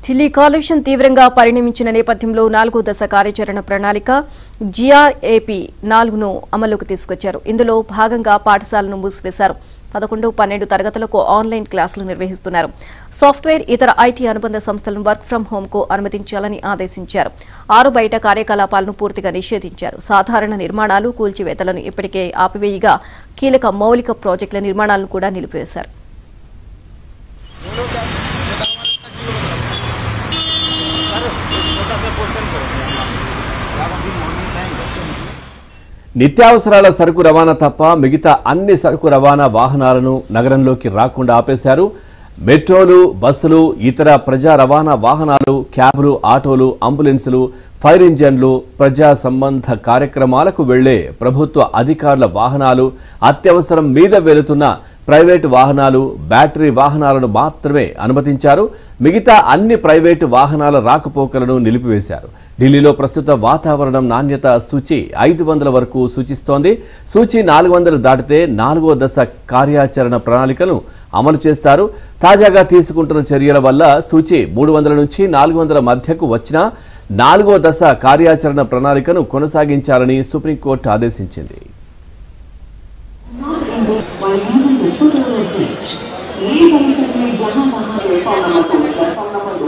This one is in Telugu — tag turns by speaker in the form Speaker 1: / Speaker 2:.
Speaker 1: ఢిల్లీ కాలుష్యం తీవ్రంగా పరిణమించిన నేపథ్యంలో 4వ దశ కార్యాచరణ ప్రణాళిక GRAP 4ను అమలుకు తీసుకొచ్చారు. ఇందులో భాగంగా పాఠశాలను మూసివేశారు. 11, 12 తరగతులకు ఆన్లైన్ క్లాసులు నిర్వహిస్తున్నారు. సాఫ్ట్వేర్ ఇతర ఐటీ అనుబంధ సంస్థలను వర్క్ ఫ్రం హోమ్ కు అనుమతించాలని ఆదేశించారు. 6 బయట కార్యకలాపాలను పూర్తిగా నిషేధించారు. సాధారణ నిర్మాణాలు, కూల్చివేతలను ఇప్పటికే ఆపివేయగా కీలక మౌలిక ప్రాజెక్టుల నిర్మాణాలను కూడా నిలిపివేశారు.
Speaker 2: నిత్యావసరాల సరుకు రవాణా తప్ప మిగతా అన్ని సరుకు రవాణా వాహనాలను నగరంలోకి రాకుండా ఆపేశారు. మెట్రోలు, బస్సులు, ఇతర ప్రజా రవాణా వాహనాలు, క్యాబ్లు, ఆటోలు, అంబులెన్సులు, ఫైర్ ఇంజన్లు, ప్రజా సంబంధ కార్యక్రమాలకు వెళ్లే ప్రభుత్వ అధికారుల వాహనాలు, అత్యవసరం మీద వెళుతున్న ప్రైవేటు వాహనాలు, బ్యాటరీ వాహనాలను మాత్రమే అనుమతించారు. మిగతా అన్ని ప్రైవేటు వాహనాల రాకపోకలను నిలిపివేశారు. ఢిల్లీలో ప్రస్తుత వాతావరణం నాణ్యత సూచి 500 వరకు సూచిస్తోంది. సూచి 400 దాటితే 4వ దశ కార్యాచరణ ప్రణాళికను అమలు చేస్తారు. తాజాగా తీసుకుంటున్న చర్యల వల్ల సూచి 300 నుంచి 400 మధ్యకు వచ్చినా 4వ దశ కార్యాచరణ ప్రణాళికను కొనసాగించాలని సుప్రీంకోర్టు ఆదేశించింది.
Speaker 3: while using the 2 bridge. Please enter the Jahan Mahal platform number 2, platform number 2.